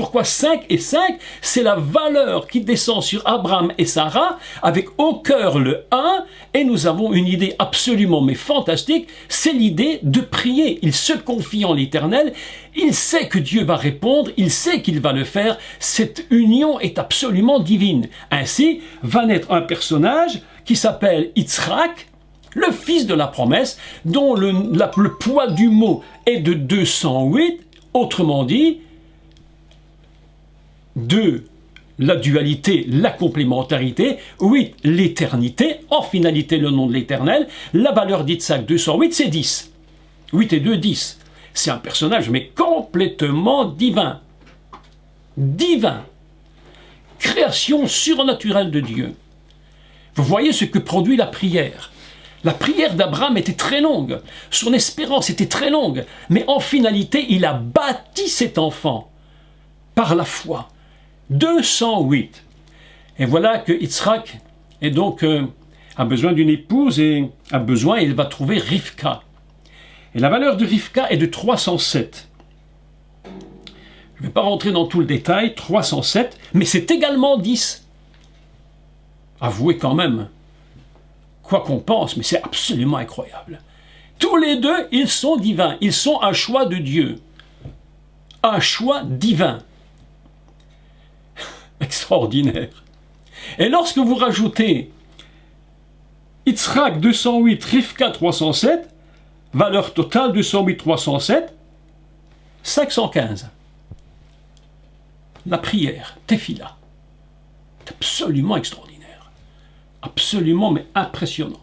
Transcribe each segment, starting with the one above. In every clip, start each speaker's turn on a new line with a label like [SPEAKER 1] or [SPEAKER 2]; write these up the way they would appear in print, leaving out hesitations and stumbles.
[SPEAKER 1] pourquoi 5 et 5, c'est la valeur qui descend sur Abraham et Sarah, avec au cœur le 1, et nous avons une idée absolument mais fantastique, c'est l'idée de prier. Il se confie en l'Éternel, il sait que Dieu va répondre, il sait qu'il va le faire, cette union est absolument divine. Ainsi, va naître un personnage qui s'appelle Yitzhak, le fils de la promesse, dont le poids du mot est de 208, autrement dit, de la dualité, la complémentarité, 8, l'éternité, en finalité le nom de l'Éternel, la valeur d'Yitzhak 208, c'est 10. 8 et 2, 10. C'est un personnage, mais complètement divin. Divin. Création surnaturelle de Dieu. Vous voyez ce que produit la prière. La prière d'Abraham était très longue, son espérance était très longue, mais en finalité, il a bâti cet enfant par la foi. 208. Et voilà que Yitzhak est donc, a besoin d'une épouse et il va trouver Rivka. Et la valeur de Rivka est de 307. Je ne vais pas rentrer dans tout le détail, 307, mais c'est également 10. Avouez quand même. Quoi qu'on pense, mais c'est absolument incroyable. Tous les deux, ils sont divins. Ils sont un choix de Dieu. Un choix divin. Extraordinaire. Et lorsque vous rajoutez Yitzhak 208, Rivka 307, valeur totale 208, 307, 515. La prière, Tefila. C'est absolument extraordinaire. Absolument, mais impressionnant.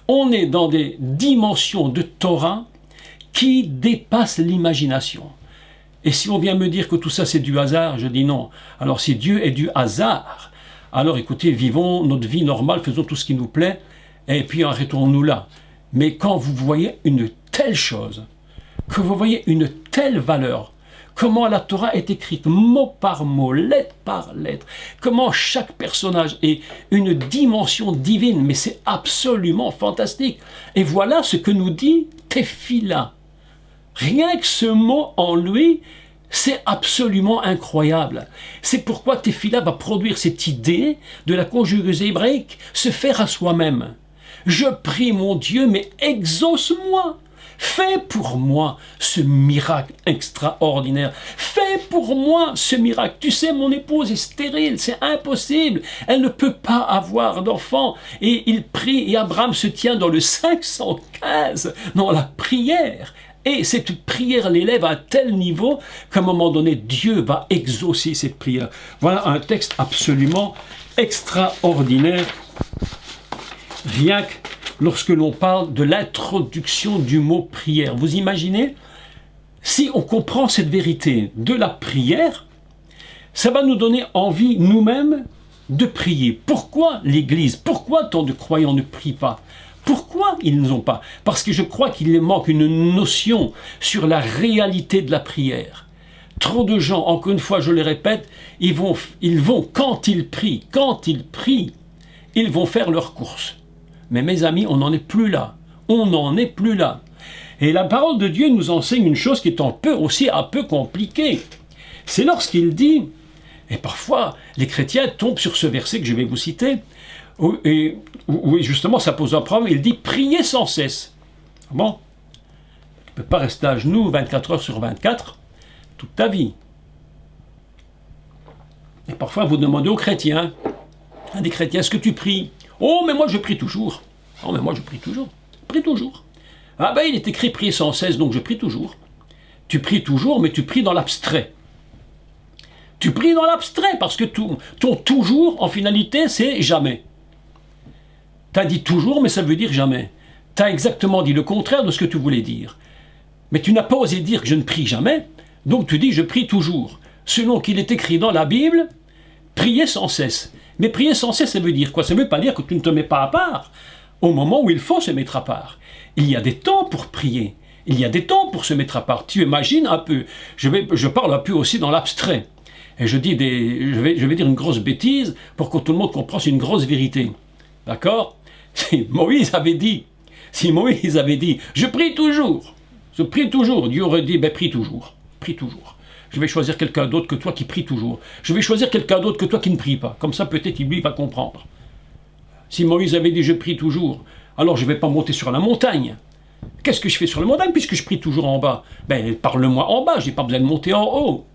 [SPEAKER 1] On est dans des dimensions de Torah qui dépassent l'imagination. Et si on vient me dire que tout ça c'est du hasard, je dis non. Alors si Dieu est du hasard, alors écoutez, vivons notre vie normale, faisons tout ce qui nous plaît, et puis arrêtons-nous là. Mais quand vous voyez une telle chose, que vous voyez une telle valeur, comment la Torah est écrite mot par mot, lettre par lettre, comment chaque personnage est une dimension divine, mais c'est absolument fantastique. Et voilà ce que nous dit Tefila. Rien que ce mot en lui, c'est absolument incroyable. C'est pourquoi Tefila va produire cette idée de la conjugaison hébraïque, se faire à soi-même. Je prie mon Dieu, mais exauce-moi. Fais pour moi ce miracle extraordinaire. Fais pour moi ce miracle. Tu sais, mon épouse est stérile, c'est impossible. Elle ne peut pas avoir d'enfant. Et il prie, et Abraham se tient dans le 515, dans la prière. Et cette prière l'élève à un tel niveau qu'à un moment donné, Dieu va exaucer cette prière. Voilà un texte absolument extraordinaire. Rien que lorsque l'on parle de l'introduction du mot prière. Vous imaginez, si on comprend cette vérité de la prière, ça va nous donner envie nous-mêmes de prier. Pourquoi l'Église, pourquoi tant de croyants ne prient pas? Pourquoi ils n'ont pas? Parce que je crois qu'il leur manque une notion sur la réalité de la prière. Trop de gens, encore une fois, je le répète, ils vont quand ils prient, ils vont faire leurs courses. Mais mes amis, on n'en est plus là. On n'en est plus là. Et la parole de Dieu nous enseigne une chose qui est aussi un peu compliquée. C'est lorsqu'il dit, et parfois les chrétiens tombent sur ce verset que je vais vous citer, où justement ça pose un problème, il dit « priez sans cesse ». Bon, tu ne peux pas rester à genoux 24 heures sur 24 toute ta vie. Et parfois vous demandez aux chrétiens, à des chrétiens, est-ce que tu pries? Oh, mais moi je prie toujours. Oh, mais moi je prie toujours. Prie toujours. Ah ben il est écrit prier sans cesse, donc je prie toujours. Tu pries toujours, mais tu pries dans l'abstrait. Tu pries dans l'abstrait, parce que ton toujours, en finalité, c'est jamais. Tu as dit toujours, mais ça veut dire jamais. Tu as exactement dit le contraire de ce que tu voulais dire. Mais tu n'as pas osé dire que je ne prie jamais, donc tu dis je prie toujours. Selon qu'il est écrit dans la Bible, prier sans cesse. Mais prier sans cesse, ça veut dire quoi? Ça ne veut pas dire que tu ne te mets pas à part au moment où il faut se mettre à part. Il y a des temps pour prier. Il y a des temps pour se mettre à part. Tu imagines un peu. Je parle un peu aussi dans l'abstrait. Et je vais dire une grosse bêtise pour que tout le monde comprenne une grosse vérité. D'accord? Si Moïse avait dit, je prie toujours, Dieu aurait dit, prie toujours. je vais choisir quelqu'un d'autre que toi qui prie toujours. Je vais choisir quelqu'un d'autre que toi qui ne prie pas. Comme ça, peut-être lui va comprendre. Si Moïse avait dit je prie toujours, alors je ne vais pas monter sur la montagne. Qu'est-ce que je fais sur la montagne puisque je prie toujours en bas? Ben, parle-moi en bas, je n'ai pas besoin de monter en haut.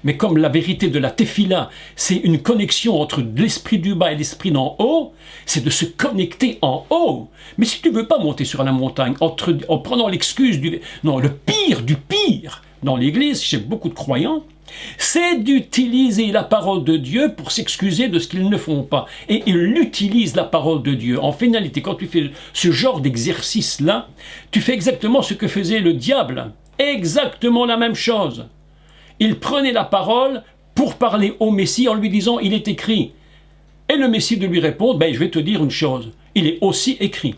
[SPEAKER 1] Mais comme la vérité de la tefila, c'est une connexion entre l'esprit du bas et l'esprit d'en haut, c'est de se connecter en haut. Mais si tu ne veux pas monter sur la montagne, en prenant l'excuse du... Non, le pire du pire dans l'Église, chez beaucoup de croyants, c'est d'utiliser la parole de Dieu pour s'excuser de ce qu'ils ne font pas. Et ils utilisent la parole de Dieu. En finalité, quand tu fais ce genre d'exercice-là, tu fais exactement ce que faisait le diable. Exactement la même chose. Il prenait la parole pour parler au Messie en lui disant « il est écrit ». Et le Messie de lui répondre « je vais te dire une chose, il est aussi écrit ».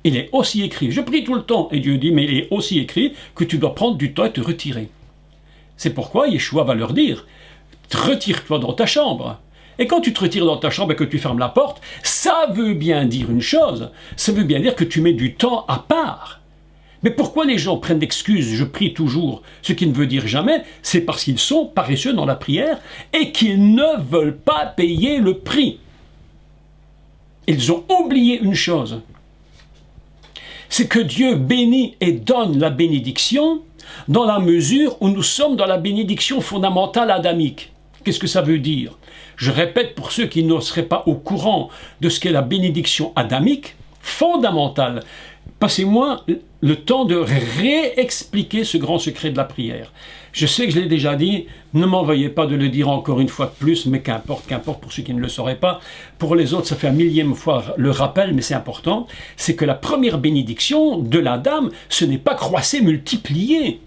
[SPEAKER 1] Il est aussi écrit. Je prie tout le temps. Et Dieu dit « mais il est aussi écrit que tu dois prendre du temps et te retirer ». C'est pourquoi Yeshua va leur dire « retire-toi dans ta chambre ». Et quand tu te retires dans ta chambre et que tu fermes la porte, ça veut bien dire une chose, ça veut bien dire que tu mets du temps à part. Mais pourquoi les gens prennent l'excuse « je prie toujours », ce qui ne veut dire jamais, c'est parce qu'ils sont paresseux dans la prière et qu'ils ne veulent pas payer le prix. Ils ont oublié une chose, c'est que Dieu bénit et donne la bénédiction dans la mesure où nous sommes dans la bénédiction fondamentale adamique. Qu'est-ce que ça veut dire? Je répète pour ceux qui ne seraient pas au courant de ce qu'est la bénédiction adamique, fondamentale. Passez-moi le temps de réexpliquer ce grand secret de la prière. Je sais que je l'ai déjà dit, ne m'en veuillez pas de le dire encore une fois de plus, mais qu'importe pour ceux qui ne le sauraient pas. Pour les autres, ça fait 1 000e fois le rappel, mais c'est important. C'est que la première bénédiction de l'Adam, ce n'est pas croisser, multiplier.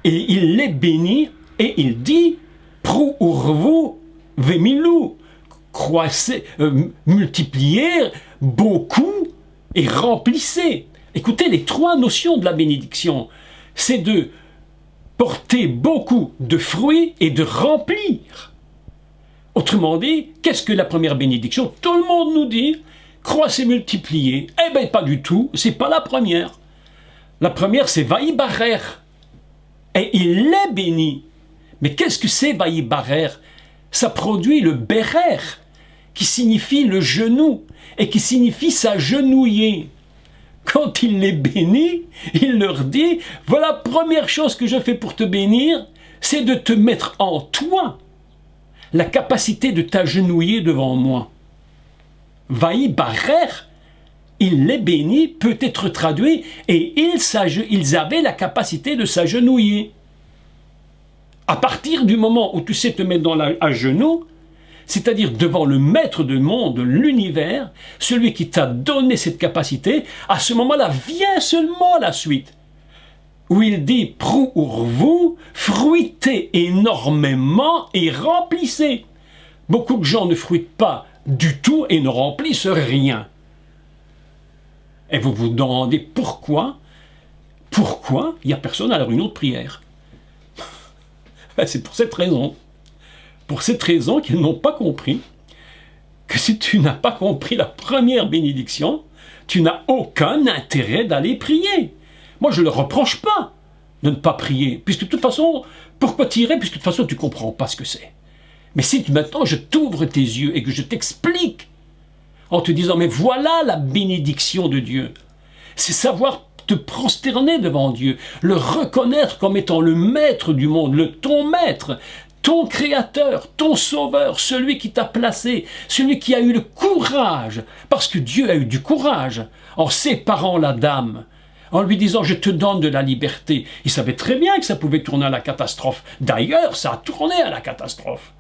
[SPEAKER 1] Et il les bénit, et il dit, Prou urvu vemilou, croissez, multiplier beaucoup, et remplissez. Écoutez, les 3 notions de la bénédiction, c'est de porter beaucoup de fruits et de remplir. Autrement dit, qu'est-ce que la première bénédiction? Tout le monde nous dit, croissez, multipliez. Eh bien, pas du tout, c'est pas la première. La première, c'est Vaïbarer. Et il est béni. Mais qu'est-ce que c'est Vaïbarer? Ça produit le Bérer, qui signifie le genou, et qui signifie s'agenouiller. Quand il les bénit, il leur dit, voilà la première chose que je fais pour te bénir, c'est de te mettre en toi la capacité de t'agenouiller devant moi. Vaïbarer, il les bénit, peut être traduit, et ils avaient la capacité de s'agenouiller. À partir du moment où tu sais te mettre à genoux, c'est-à-dire devant le maître du monde, de l'univers, celui qui t'a donné cette capacité, à ce moment-là vient seulement la suite, où il dit « Prou urvu, fruitez énormément et remplissez ». Beaucoup de gens ne fruitent pas du tout et ne remplissent rien. Et vous vous demandez pourquoi il n'y a personne à la réunion de prière. C'est pour cette raison. Pour cette raison qu'ils n'ont pas compris que si tu n'as pas compris la première bénédiction, tu n'as aucun intérêt d'aller prier. Moi, je ne le reproche pas de ne pas prier, puisque de toute façon, pourquoi tirer, puisque de toute façon, tu ne comprends pas ce que c'est. Mais si maintenant je t'ouvre tes yeux et que je t'explique en te disant, mais voilà la bénédiction de Dieu, c'est savoir te prosterner devant Dieu, le reconnaître comme étant le maître du monde, ton maître, ton créateur, ton sauveur, celui qui t'a placé, celui qui a eu le courage, parce que Dieu a eu du courage en séparant la dame, en lui disant « je te donne de la liberté ». Il savait très bien que ça pouvait tourner à la catastrophe. D'ailleurs, ça a tourné à la catastrophe.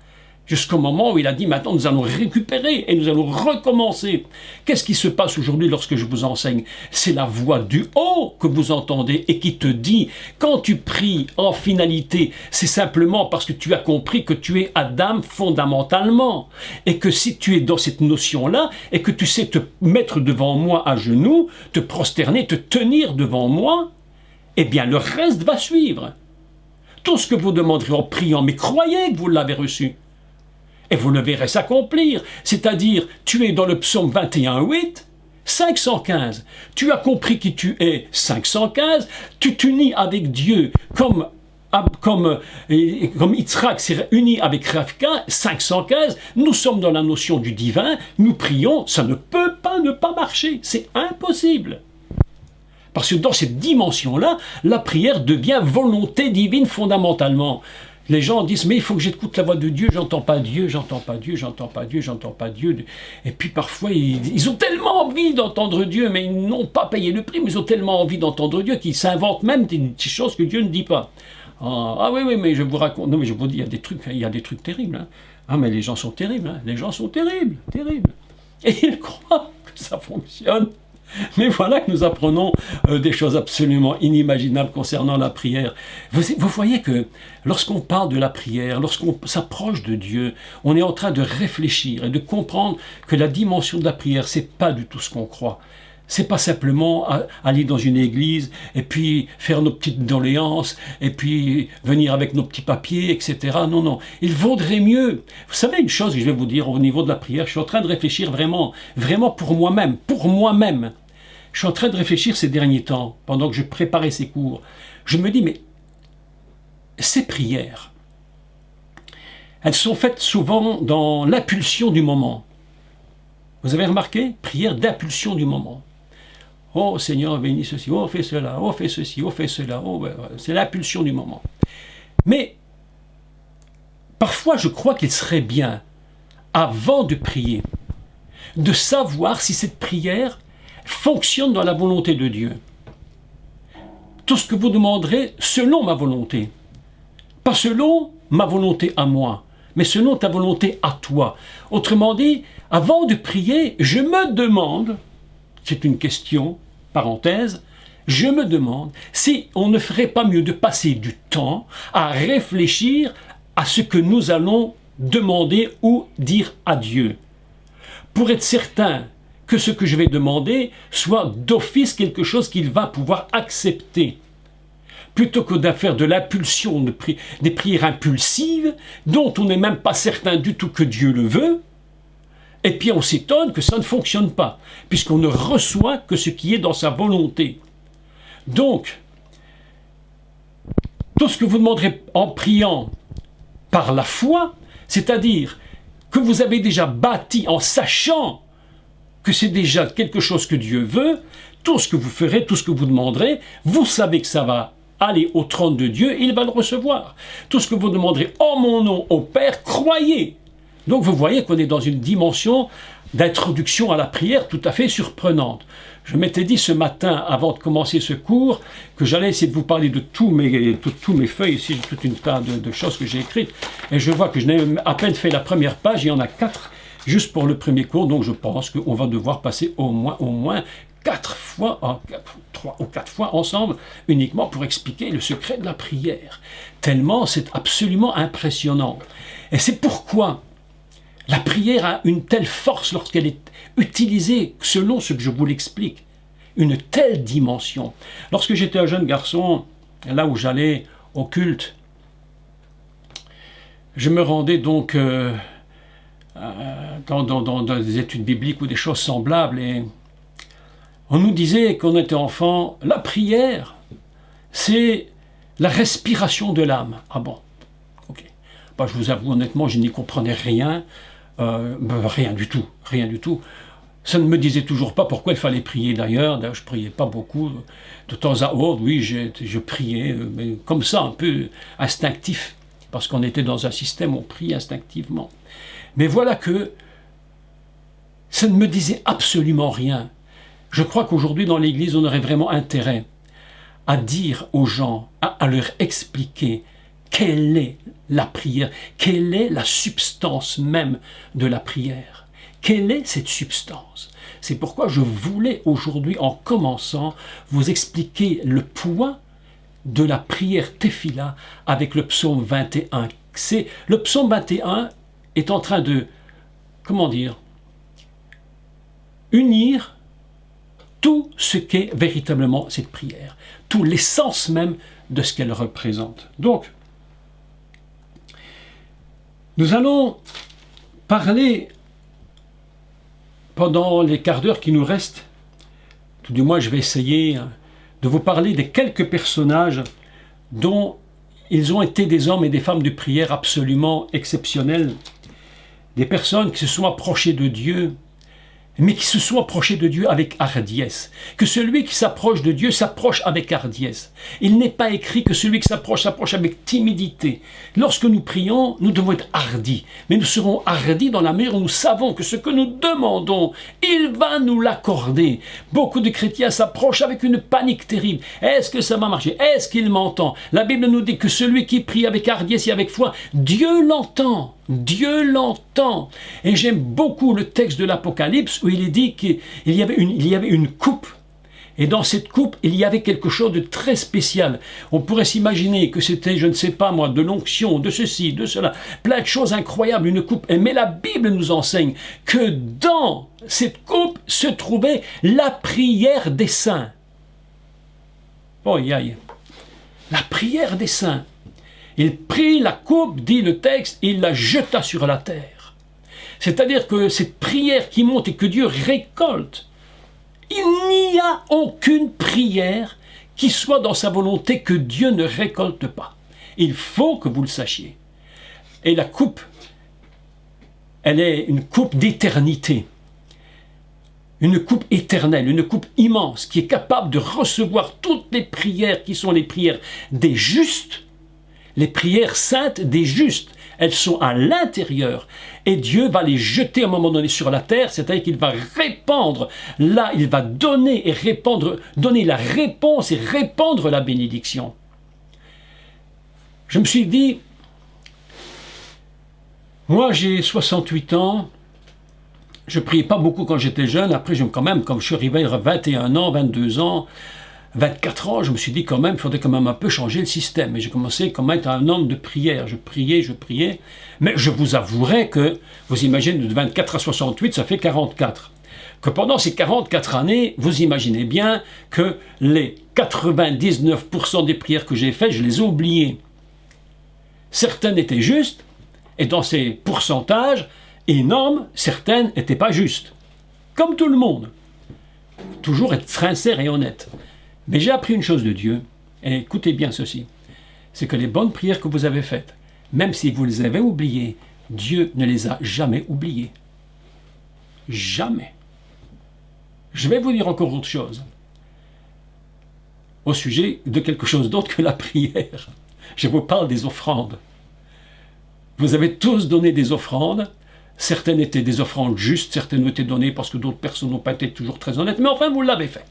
[SPEAKER 1] Jusqu'au moment où il a dit « maintenant nous allons récupérer et nous allons recommencer ». Qu'est-ce qui se passe aujourd'hui lorsque je vous enseigne? C'est la voix du haut que vous entendez et qui te dit « quand tu pries en finalité, c'est simplement parce que tu as compris que tu es Adam fondamentalement et que si tu es dans cette notion-là et que tu sais te mettre devant moi à genoux, te prosterner, te tenir devant moi, eh bien le reste va suivre. Tout ce que vous demanderez en priant, mais croyez que vous l'avez reçu. Et vous le verrez s'accomplir, c'est-à-dire, tu es dans le psaume 21:8, 515. Tu as compris qui tu es, 515. Tu t'unis avec Dieu comme comme Yitzhak s'est uni avec Rivka, 515, nous sommes dans la notion du divin, nous prions, ça ne peut pas ne pas marcher, c'est impossible. Parce que dans cette dimension-là, la prière devient volonté divine fondamentalement. Les gens disent, mais il faut que j'écoute la voix de Dieu, j'entends pas Dieu, j'entends pas Dieu, j'entends pas Dieu, j'entends pas Dieu. Et puis parfois, ils ont tellement envie d'entendre Dieu, mais ils n'ont pas payé le prix, mais ils ont tellement envie d'entendre Dieu qu'ils s'inventent même des choses que Dieu ne dit pas. Ah oui, oui, mais je vous raconte, non mais je vous dis, il y a des trucs terribles. Hein. Ah mais les gens sont terribles, hein. Les gens sont terribles, terribles. Et ils croient que ça fonctionne. Mais voilà que nous apprenons des choses absolument inimaginables concernant la prière. Vous voyez que lorsqu'on parle de la prière, lorsqu'on s'approche de Dieu, on est en train de réfléchir et de comprendre que la dimension de la prière, c'est pas du tout ce qu'on croit. C'est pas simplement aller dans une église et puis faire nos petites doléances et puis venir avec nos petits papiers, etc. Non, non. Il vaudrait mieux. Vous savez une chose que je vais vous dire au niveau de la prière, je suis en train de réfléchir vraiment pour moi-même, Je suis en train de réfléchir ces derniers temps, pendant que je préparais ces cours. Je me dis, mais ces prières, elles sont faites souvent dans l'impulsion du moment. Vous avez remarqué? Prière d'impulsion du moment. Oh Seigneur, bénis ceci, oh fais cela, oh fais ceci, oh fais cela, oh, c'est l'impulsion du moment. Mais parfois je crois qu'il serait bien, avant de prier, de savoir si cette prière fonctionne dans la volonté de Dieu. Tout ce que vous demanderez selon ma volonté. Pas selon ma volonté à moi, mais selon ta volonté à toi. Autrement dit, avant de prier, je me demande, c'est une question, parenthèse, je me demande si on ne ferait pas mieux de passer du temps à réfléchir à ce que nous allons demander ou dire à Dieu. Pour être certain que ce que je vais demander soit d'office quelque chose qu'il va pouvoir accepter. Plutôt que de faire de l'impulsion, des prières impulsives, dont on n'est même pas certain du tout que Dieu le veut, et puis on s'étonne que ça ne fonctionne pas, puisqu'on ne reçoit que ce qui est dans sa volonté. Donc, tout ce que vous demanderez en priant par la foi, c'est-à-dire que vous avez déjà bâti en sachant que c'est déjà quelque chose que Dieu veut, tout ce que vous ferez, tout ce que vous demanderez, vous savez que ça va aller au trône de Dieu et il va le recevoir. Tout ce que vous demanderez en mon nom au Père, croyez. Donc vous voyez qu'on est dans une dimension d'introduction à la prière tout à fait surprenante. Je m'étais dit ce matin, avant de commencer ce cours, que j'allais essayer de vous parler de tous mes feuilles. Ici, j'ai toute une tas de choses que j'ai écrites. Et je vois que je n'ai à peine fait la première page, il y en a 4 juste pour le premier cours. Donc je pense qu'on va devoir passer au moins 4 fois, 3 ou 4 fois ensemble, uniquement pour expliquer le secret de la prière. Tellement c'est absolument impressionnant. Et c'est pourquoi la prière a une telle force lorsqu'elle est utilisée selon ce que je vous l'explique. Une telle dimension. Lorsque j'étais un jeune garçon, là où j'allais au culte, je me rendais donc dans des études bibliques ou des choses semblables, et on nous disait quand on était enfant, la prière, c'est la respiration de l'âme. Ah bon, ok. Bah, je vous avoue honnêtement, je n'y comprenais rien, rien du tout. Ça ne me disait toujours pas pourquoi il fallait prier d'ailleurs. D'ailleurs, je priais pas beaucoup. De temps à autre, oui, je priais, mais comme ça, un peu instinctif, parce qu'on était dans un système où on prie instinctivement. Mais voilà que ça ne me disait absolument rien. Je crois qu'aujourd'hui, dans l'Église, on aurait vraiment intérêt à dire aux gens, à leur expliquer quelle est la prière, quelle est la substance même de la prière. Quelle est cette substance? C'est pourquoi je voulais aujourd'hui, en commençant, vous expliquer le poids de la prière Tefila avec le psaume 21. Le psaume 21 est en train de, unir tout ce qu'est véritablement cette prière, tout l'essence même de ce qu'elle représente. Donc, nous allons parler pendant les quarts d'heure qui nous restent, tout du moins je vais essayer de vous parler des quelques personnages dont ils ont été des hommes et des femmes de prière absolument exceptionnels, des personnes qui se sont approchées de Dieu, mais qui se sont approchés de Dieu avec hardiesse. Que celui qui s'approche de Dieu s'approche avec hardiesse. Il n'est pas écrit que celui qui s'approche avec timidité. Lorsque nous prions, nous devons être hardis. Mais nous serons hardis dans la mesure où nous savons que ce que nous demandons, il va nous l'accorder. Beaucoup de chrétiens s'approchent avec une panique terrible. Est-ce que ça va marcher? Est-ce qu'il m'entend? La Bible nous dit que celui qui prie avec hardiesse et avec foi, Dieu l'entend. Dieu l'entend. Et j'aime beaucoup le texte de l'Apocalypse où il est dit qu'il y avait une coupe. Et dans cette coupe, il y avait quelque chose de très spécial. On pourrait s'imaginer que c'était, je ne sais pas moi, de l'onction, de ceci, de cela, plein de choses incroyables, une coupe. Mais la Bible nous enseigne que dans cette coupe se trouvait la prière des saints. Oh, aïe. La prière des saints. Il prit la coupe, dit le texte, et il la jeta sur la terre. C'est-à-dire que cette prière qui monte et que Dieu récolte, il n'y a aucune prière qui soit dans sa volonté que Dieu ne récolte pas. Il faut que vous le sachiez. Et la coupe, elle est une coupe d'éternité. Une coupe éternelle, une coupe immense qui est capable de recevoir toutes les prières qui sont les prières des justes, les prières saintes des justes. Elles sont à l'intérieur et Dieu va les jeter à un moment donné sur la terre, c'est-à-dire qu'il va répandre, là il va donner et répandre, donner la réponse et répandre la bénédiction. Je me suis dit, moi j'ai 68 ans, je ne priais pas beaucoup quand j'étais jeune, après quand même, quand je suis arrivé à 21 ans, 22 ans, 24 ans, je me suis dit quand même, il faudrait quand même un peu changer le système. Et j'ai commencé comme être un homme de prière. Je priais. Mais je vous avouerai que, vous imaginez, de 24 à 68, ça fait 44. Que pendant ces 44 années, vous imaginez bien que les 99% des prières que j'ai faites, je les ai oubliées. Certaines étaient justes, et dans ces pourcentages énormes, certaines n'étaient pas justes. Comme tout le monde. Toujours être sincère et honnête. Mais j'ai appris une chose de Dieu, et écoutez bien ceci, c'est que les bonnes prières que vous avez faites, même si vous les avez oubliées, Dieu ne les a jamais oubliées. Jamais. Je vais vous dire encore autre chose, au sujet de quelque chose d'autre que la prière. Je vous parle des offrandes. Vous avez tous donné des offrandes, certaines étaient des offrandes justes, certaines ont été données parce que d'autres personnes n'ont pas été toujours très honnêtes, mais enfin vous l'avez fait.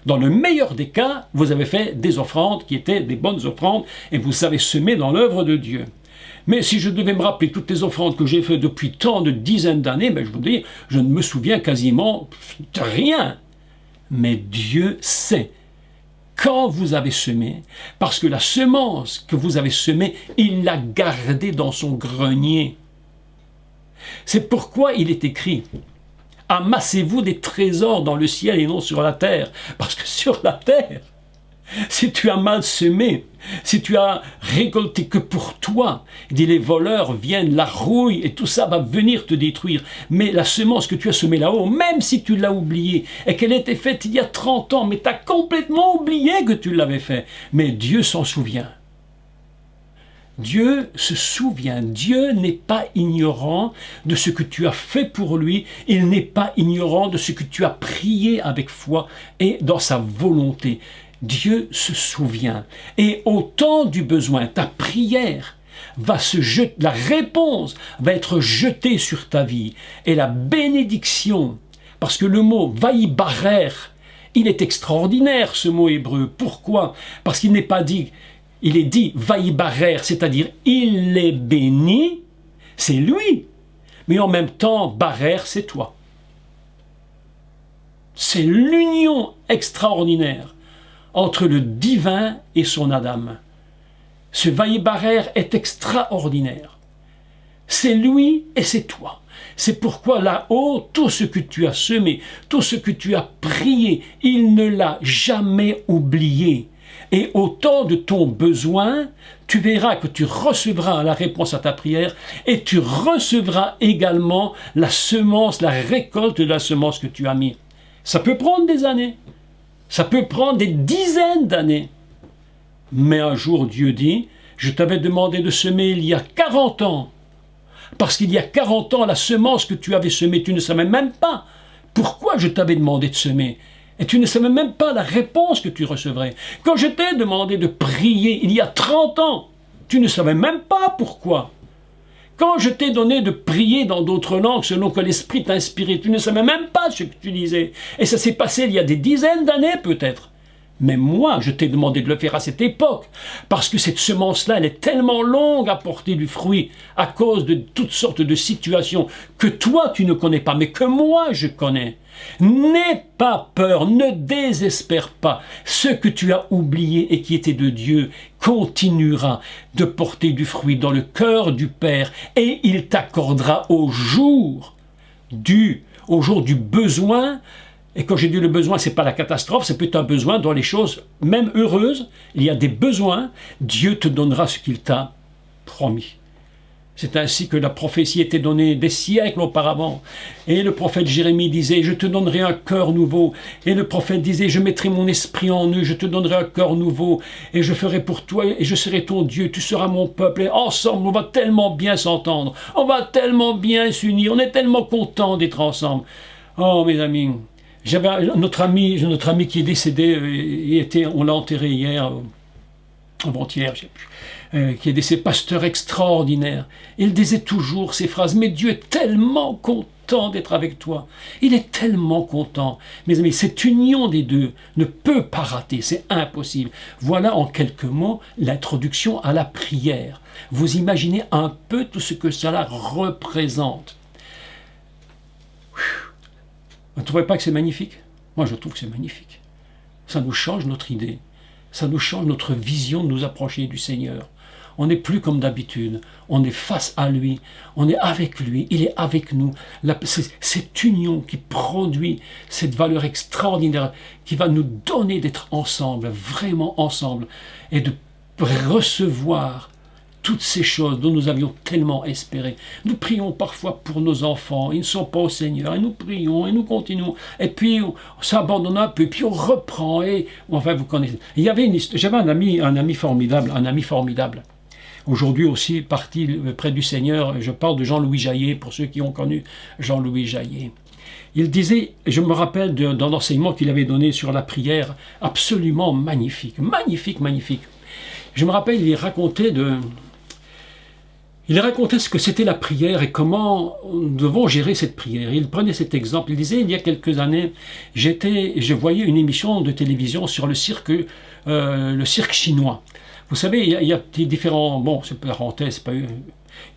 [SPEAKER 1] Dans le meilleur des cas, vous avez fait des offrandes qui étaient des bonnes offrandes et vous avez semé dans l'œuvre de Dieu. Mais si je devais me rappeler toutes les offrandes que j'ai faites depuis tant de dizaines d'années, ben je vous dis, je ne me souviens quasiment de rien. Mais Dieu sait quand vous avez semé, parce que la semence que vous avez semée, il l'a gardée dans son grenier. C'est pourquoi il est écrit: amassez-vous des trésors dans le ciel et non sur la terre. Parce que sur la terre, si tu as mal semé, si tu as récolté que pour toi, il dit les voleurs viennent, la rouille et tout ça va venir te détruire. Mais la semence que tu as semée là-haut, même si tu l'as oubliée et qu'elle était faite il y a 30 ans, mais tu as complètement oublié que tu l'avais fait, mais Dieu s'en souvient. Dieu se souvient, Dieu n'est pas ignorant de ce que tu as fait pour lui, il n'est pas ignorant de ce que tu as prié avec foi et dans sa volonté. Dieu se souvient et au temps du besoin, ta prière va se jeter, la réponse va être jetée sur ta vie et la bénédiction, parce que le mot vaïbarer, il est extraordinaire ce mot hébreu. Pourquoi? Parce qu'il n'est pas dit. Il est dit vaïbarer, c'est-à-dire il est béni, c'est lui. Mais en même temps, barer, c'est toi. C'est l'union extraordinaire entre le divin et son Adam. Ce vaïbarer est extraordinaire. C'est lui et c'est toi. C'est pourquoi là-haut, tout ce que tu as semé, tout ce que tu as prié, il ne l'a jamais oublié. Et au temps de ton besoin, tu verras que tu recevras la réponse à ta prière et tu recevras également la semence, la récolte de la semence que tu as mis. Ça peut prendre des années, ça peut prendre des dizaines d'années. Mais un jour, Dieu dit Je t'avais demandé de semer il y a 40 ans. Parce qu'il y a 40 ans, la semence que tu avais semée, tu ne savais même pas pourquoi je t'avais demandé de semer. Et tu ne savais même pas la réponse que tu recevrais. Quand je t'ai demandé de prier il y a 30 ans, tu ne savais même pas pourquoi. Quand je t'ai donné de prier dans d'autres langues selon que l'Esprit t'a inspiré, tu ne savais même pas ce que tu disais. Et ça s'est passé il y a des dizaines d'années peut-être. Mais moi, je t'ai demandé de le faire à cette époque, parce que cette semence-là, elle est tellement longue à porter du fruit, à cause de toutes sortes de situations que toi, tu ne connais pas, mais que moi, je connais. N'aie pas peur, ne désespère pas. Ce que tu as oublié et qui était de Dieu continuera de porter du fruit dans le cœur du Père, et il t'accordera au jour du besoin. Et quand j'ai dit le besoin, ce n'est pas la catastrophe, c'est plutôt un besoin dans les choses, même heureuses, il y a des besoins, Dieu te donnera ce qu'il t'a promis. C'est ainsi que la prophétie était donnée des siècles auparavant. Et le prophète Jérémie disait, je te donnerai un cœur nouveau. Et le prophète disait, je mettrai mon esprit en eux, je te donnerai un cœur nouveau. Et je ferai pour toi, et je serai ton Dieu, tu seras mon peuple. Et ensemble, on va tellement bien s'entendre, on va tellement bien s'unir, on est tellement contents d'être ensemble. Oh mes amis, j'avais notre ami qui est décédé, on l'a enterré hier, avant-hier, je sais plus. Qui est décédé, pasteur extraordinaire. Il disait toujours ces phrases, mais Dieu est tellement content d'être avec toi. Il est tellement content. Mes amis, cette union des deux ne peut pas rater, c'est impossible. Voilà en quelques mots l'introduction à la prière. Vous imaginez un peu tout ce que cela représente. Vous ne trouvez pas que c'est magnifique? Moi, je trouve que c'est magnifique. Ça nous change notre idée. Ça nous change notre vision de nous approcher du Seigneur. On n'est plus comme d'habitude. On est face à lui. On est avec lui. Il est avec nous. Cette union qui produit cette valeur extraordinaire qui va nous donner d'être ensemble, vraiment ensemble, et de recevoir toutes ces choses dont nous avions tellement espéré. Nous prions parfois pour nos enfants, ils ne sont pas au Seigneur, et nous prions, et nous continuons, et puis on s'abandonne un peu, puis on reprend, et enfin vous connaissez. J'avais un ami formidable. Aujourd'hui aussi, parti près du Seigneur, je parle de Jean-Louis Jaillet, pour ceux qui ont connu Jean-Louis Jaillet. Il disait, je me rappelle d'un enseignement qu'il avait donné sur la prière, absolument magnifique. Je me rappelle, il racontait ce que c'était la prière et comment nous devons gérer cette prière. Il prenait cet exemple. Il disait, il y a quelques années, je voyais une émission de télévision sur le cirque chinois. Vous savez, il y a des différents... Bon, c'est parenthèse, c'est pas...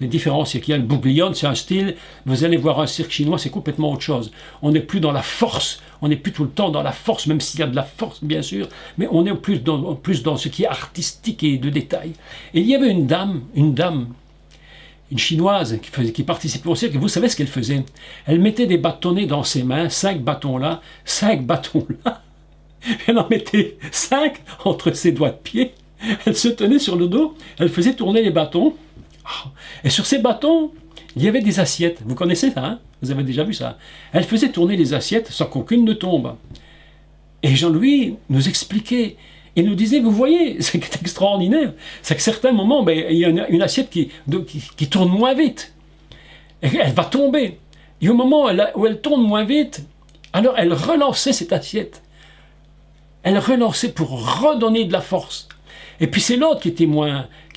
[SPEAKER 1] Les différences, c'est qu'il y a le bouglione, c'est un style. Vous allez voir un cirque chinois, c'est complètement autre chose. On n'est plus dans la force, on n'est plus tout le temps dans la force, même s'il y a de la force, bien sûr, mais on est plus dans ce qui est artistique et de détail. Et il y avait une dame, une chinoise qui participait au cirque, et vous savez ce qu'elle faisait? Elle mettait des bâtonnets dans ses mains, 5 bâtons là, elle en mettait 5 entre ses doigts de pied, elle se tenait sur le dos, elle faisait tourner les bâtons, et sur ces bâtons, il y avait des assiettes. Vous connaissez ça, hein? Vous avez déjà vu ça. Elle faisait tourner les assiettes sans qu'aucune ne tombe. Et Jean-Louis nous expliquait, il nous disait, vous voyez, c'est extraordinaire, c'est qu'à certains moments, il y a une assiette qui tourne moins vite. Et elle va tomber. Et au moment où elle tourne moins vite, alors elle relançait cette assiette. Elle relançait pour redonner de la force. Et puis c'est l'autre qui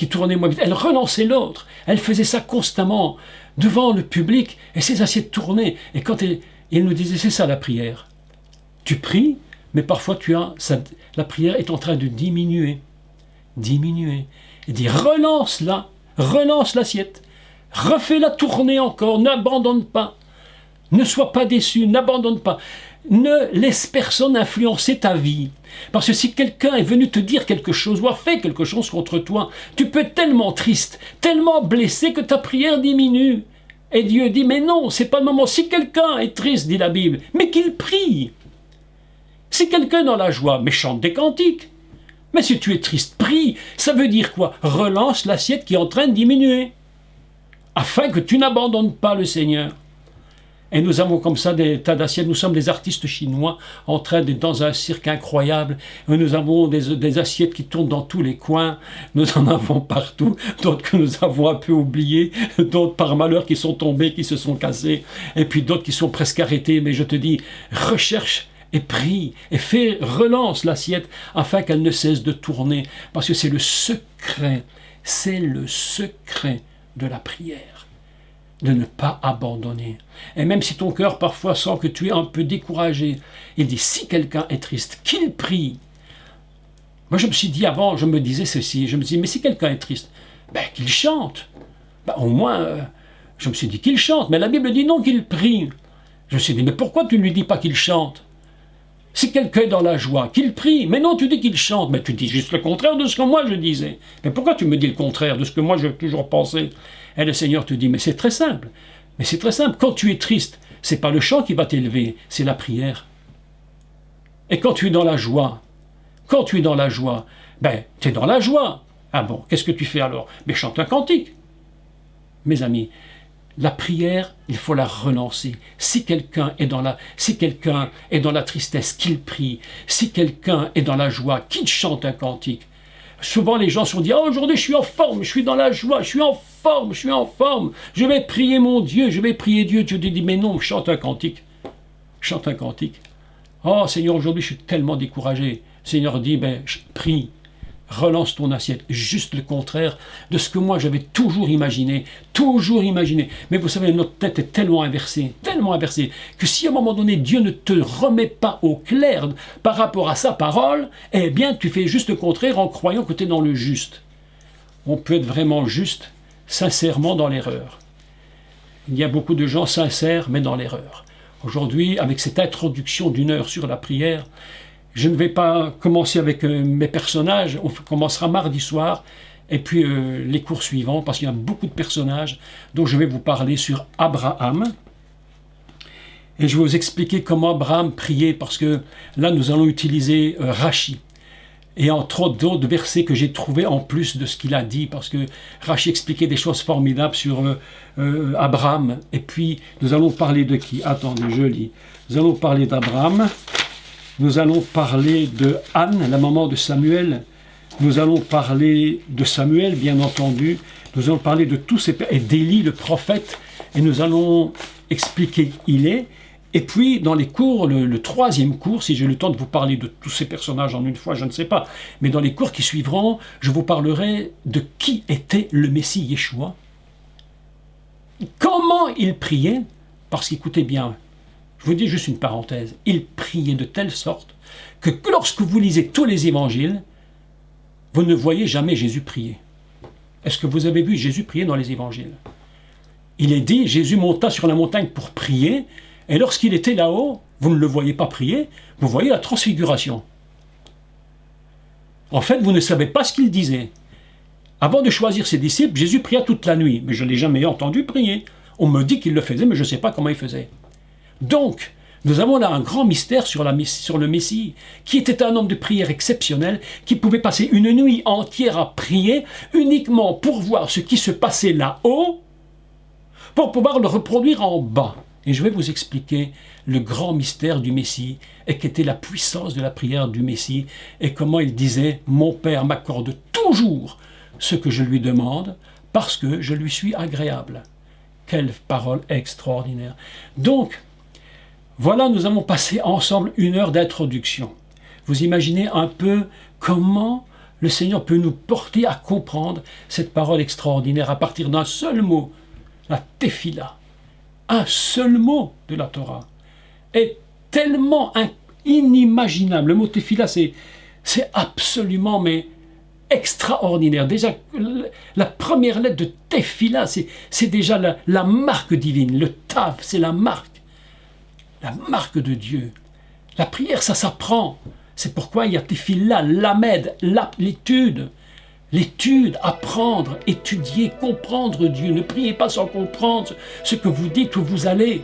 [SPEAKER 1] tournait moins vite. Elle relançait l'autre. Elle faisait ça constamment devant le public et ses assiettes tournaient. Et quand il nous disait, c'est ça la prière. Tu pries, mais parfois la prière est en train de diminuer. Il dit, relance l'assiette. Refais-la tourner encore, n'abandonne pas. Ne sois pas déçu, n'abandonne pas. Ne laisse personne influencer ta vie. Parce que si quelqu'un est venu te dire quelque chose ou a fait quelque chose contre toi, tu peux être tellement triste, tellement blessé que ta prière diminue. Et Dieu dit, mais non, c'est pas le moment. Si quelqu'un est triste, dit la Bible, mais qu'il prie. Si quelqu'un est dans la joie, mais chante des cantiques. Mais si tu es triste, prie. Ça veut dire quoi? Relance l'assiette qui est en train de diminuer. Afin que tu n'abandonnes pas le Seigneur. Et nous avons comme ça des tas d'assiettes. Nous sommes des artistes chinois en train d'être dans un cirque incroyable. Et nous avons des assiettes qui tournent dans tous les coins. Nous en avons partout. D'autres que nous avons un peu oubliées. D'autres par malheur qui sont tombées, qui se sont cassées. Et puis d'autres qui sont presque arrêtées. Mais je te dis, recherche et prie et relance l'assiette afin qu'elle ne cesse de tourner. Parce que c'est le secret de la prière. De ne pas abandonner. Et même si ton cœur parfois sent que tu es un peu découragé, il dit, si quelqu'un est triste, qu'il prie. Moi je me suis dit avant, je me disais ceci, je me dis, mais si quelqu'un est triste, ben qu'il chante. Ben, au moins, je me suis dit qu'il chante, mais la Bible dit non, qu'il prie. Je me suis dit, mais pourquoi tu ne lui dis pas qu'il chante? Si quelqu'un est dans la joie, qu'il prie. Mais non, tu dis qu'il chante. Mais tu dis juste le contraire de ce que moi je disais. Mais pourquoi tu me dis le contraire de ce que moi j'ai toujours pensé? Et le Seigneur te dit, mais c'est très simple. Mais c'est très simple. Quand tu es triste, c'est pas le chant qui va t'élever, c'est la prière. Et quand tu es dans la joie, ben, tu es dans la joie. Ah bon, qu'est-ce que tu fais alors? Mais chante un cantique. Mes amis, la prière, il faut la relancer. Si quelqu'un est dans la tristesse, qu'il prie. Si quelqu'un est dans la joie, qu'il chante un cantique. Souvent les gens se sont dit, oh, aujourd'hui je suis en forme, je suis dans la joie, je suis en forme, je vais prier mon Dieu, je vais prier Dieu. Dieu te dit, mais non, chante un cantique. Chante un cantique. Oh Seigneur, aujourd'hui je suis tellement découragé. Le Seigneur dit, ben, prie. Relance ton assiette, juste le contraire de ce que moi j'avais toujours imaginé. Mais vous savez, notre tête est tellement inversée, que si à un moment donné Dieu ne te remet pas au clair par rapport à sa parole, eh bien tu fais juste le contraire en croyant que tu es dans le juste. On peut être vraiment juste, sincèrement dans l'erreur. Il y a beaucoup de gens sincères, mais dans l'erreur. Aujourd'hui, avec cette introduction d'1 heure sur la prière, je ne vais pas commencer avec mes personnages, on commencera mardi soir, et puis les cours suivants, parce qu'il y a beaucoup de personnages dont je vais vous parler sur Abraham. Et je vais vous expliquer comment Abraham priait, parce que là nous allons utiliser Rachi. Et entre autres d'autres versets que j'ai trouvés en plus de ce qu'il a dit, parce que Rachi expliquait des choses formidables sur Abraham. Et puis nous allons parler de qui? Attendez, je lis. Nous allons parler d'Abraham. Nous allons parler de Anne, la maman de Samuel. Nous allons parler de Samuel, bien entendu. Nous allons parler de tous ces et d'Élie, le prophète. Et nous allons expliquer qui il est. Et puis, dans les cours, le 3e cours, si j'ai le temps de vous parler de tous ces personnages en une fois, je ne sais pas. Mais dans les cours qui suivront, je vous parlerai de qui était le Messie Yeshua. Comment il priait. Parce qu'écoutez bien, je vous dis juste une parenthèse, il priait de telle sorte que lorsque vous lisez tous les évangiles, vous ne voyez jamais Jésus prier. Est-ce que vous avez vu Jésus prier dans les évangiles? Il est dit, Jésus monta sur la montagne pour prier, et lorsqu'il était là-haut, vous ne le voyez pas prier, vous voyez la transfiguration. En fait, vous ne savez pas ce qu'il disait. Avant de choisir ses disciples, Jésus pria toute la nuit, mais je ne l'ai jamais entendu prier. On me dit qu'il le faisait, mais je ne sais pas comment il faisait. Donc, nous avons là un grand mystère sur le Messie, qui était un homme de prière exceptionnel, qui pouvait passer une nuit entière à prier, uniquement pour voir ce qui se passait là-haut, pour pouvoir le reproduire en bas. Et je vais vous expliquer le grand mystère du Messie, et qu'était la puissance de la prière du Messie, et comment il disait « Mon Père m'accorde toujours ce que je lui demande, parce que je lui suis agréable. » Quelle parole extraordinaire. Donc, voilà, nous avons passé ensemble 1 heure d'introduction. Vous imaginez un peu comment le Seigneur peut nous porter à comprendre cette parole extraordinaire à partir d'un seul mot, la Tefila. Un seul mot de la Torah est tellement inimaginable. Le mot Tefila, c'est absolument extraordinaire. Déjà, la première lettre de Tefila, c'est déjà la marque divine. Le Tav, c'est la marque de Dieu. La prière, ça s'apprend. C'est pourquoi il y a Tefila, Lamed, l'étude. L'étude, apprendre, étudier, comprendre Dieu. Ne priez pas sans comprendre ce que vous dites où vous allez.